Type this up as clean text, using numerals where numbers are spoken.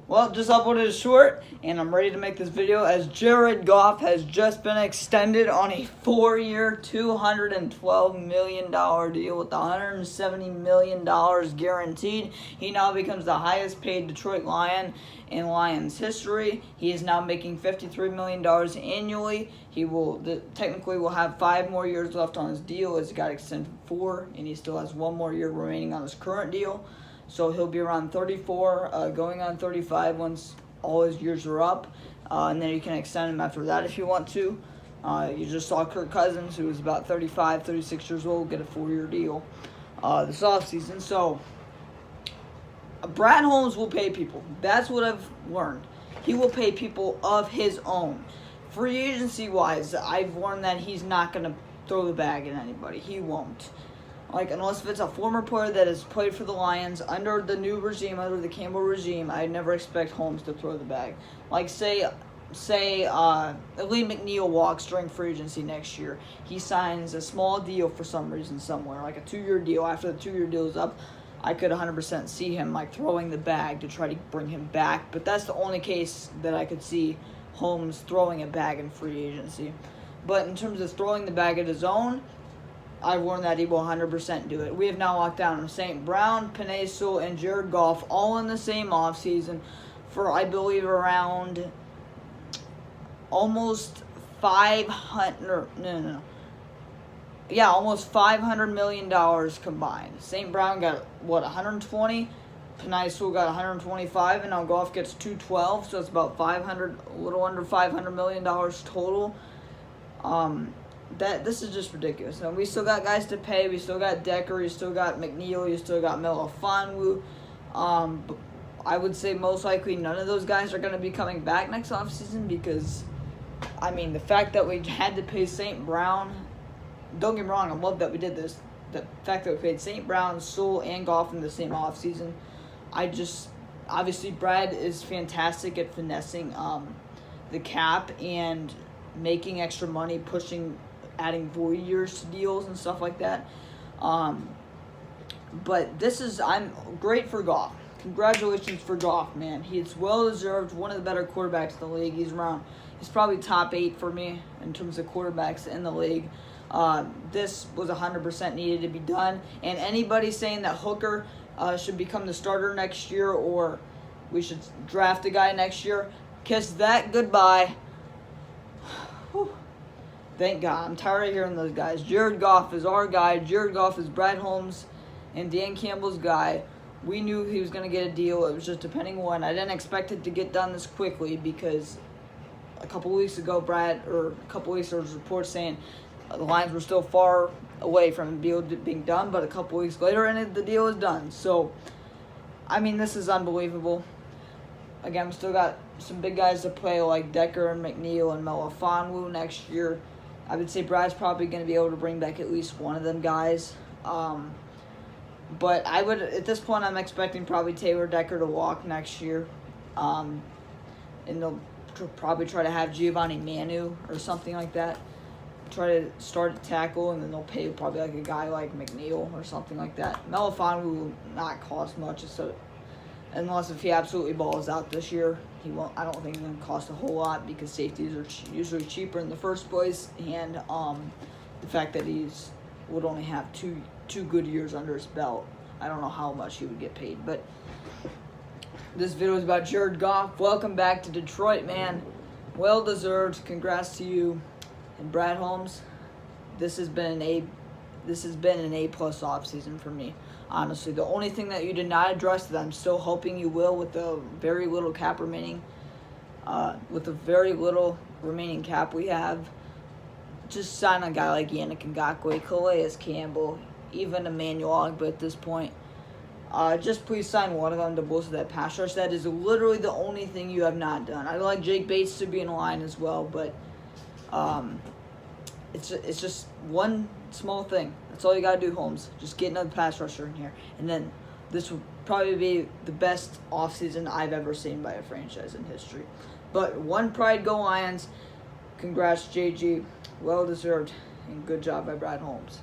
Well, just uploaded a short, and I'm ready to make this video as Jared Goff has just been extended on a 4-year, $212 million deal with $170 million guaranteed. He now becomes the highest paid Detroit Lion in Lions history. He is now making $53 million annually. He technically will have 5 more years left on his deal, as he got extended 4, and he still has 1 more year remaining on his current deal. So he'll be around 34, going on 35 once all his years are up. And then you can extend him after that if you want to. You just saw Kirk Cousins, who was about 35, 36 years old, get a 4-year deal this offseason. So Brad Holmes will pay people. That's what I've learned. He will pay people of his own. Free agency-wise, I've learned that he's not going to throw the bag at anybody. He won't. Unless if it's a former player that has played for the Lions under the new regime, under the Campbell regime, I never expect Holmes to throw the bag. Say Lee McNeil walks during free agency next year. He signs a small deal for some reason somewhere, like a 2-year deal. After the 2-year deal is up, I could 100% see him throwing the bag to try to bring him back. But that's the only case that I could see Holmes throwing a bag in free agency. But in terms of throwing the bag at his own, I've learned that he will 100% do it. We have now locked down St. Brown, Penei Sewell, and Jared Goff all in the same offseason for, I believe, around almost almost $500 million combined. St. Brown got, 120? Penei Sewell got 125, and now Goff gets 212, so it's about a little under $500 million total. This is just ridiculous. And we still got guys to pay. We still got Decker. You still got McNeil. You still got Melifonwu. I would say most likely none of those guys are going to be coming back next offseason because, the fact that we had to pay St. Brown, don't get me wrong, I love that we did this. The fact that we paid St. Brown, Sewell, and Goff in the same offseason, obviously Brad is fantastic at finessing the cap and making extra money, adding void years to deals and stuff like that. But I'm great for Goff. Congratulations for Goff, man. He's well-deserved, one of the better quarterbacks in the league. He's probably top 8 for me in terms of quarterbacks in the league. This was 100% needed to be done. And anybody saying that Hooker should become the starter next year or we should draft a guy next year, kiss that goodbye. Whew. Thank God. I'm tired of hearing those guys. Jared Goff is our guy. Jared Goff is Brad Holmes and Dan Campbell's guy. We knew he was going to get a deal. It was just depending on when. I didn't expect it to get done this quickly because a couple weeks ago, there was reports saying the Lions were still far away from the deal being done, but a couple weeks later, and the deal is done. So, this is unbelievable. Again, we still got some big guys to play like Decker and McNeil and Melifonwu next year. I would say Brad's probably going to be able to bring back at least one of them guys. But at this point, I'm expecting probably Taylor Decker to walk next year. And they'll probably try to have Giovanni Manu or something like that. Try to start at tackle, and then they'll pay probably a guy like McNeil or something like that. Melifonwu will not cost much, unless if he absolutely balls out this year. He won't. I don't think it's going to cost a whole lot because safeties are usually cheaper in the first place, and the fact that would only have two good years under his belt. I don't know how much he would get paid, but this video is about Jared Goff. Welcome back to Detroit, man. Well deserved. Congrats to you. And Brad Holmes, this has been an A+ offseason for me. Honestly, the only thing that you did not address that I'm still hoping you will with the very little cap remaining, cap we have, just sign a guy like Yannick Ngakoue, Calais Campbell, even Emmanuel Ogbah at this point. Just please sign one of them to bolster that pass rush. That is literally the only thing you have not done. I'd like Jake Bates to be in line as well, but it's just one small thing. That's all you got to do, Holmes. Just get another pass rusher in here. And then this will probably be the best offseason I've ever seen by a franchise in history. But one pride, go Lions. Congrats, JG. Well deserved. And good job by Brad Holmes.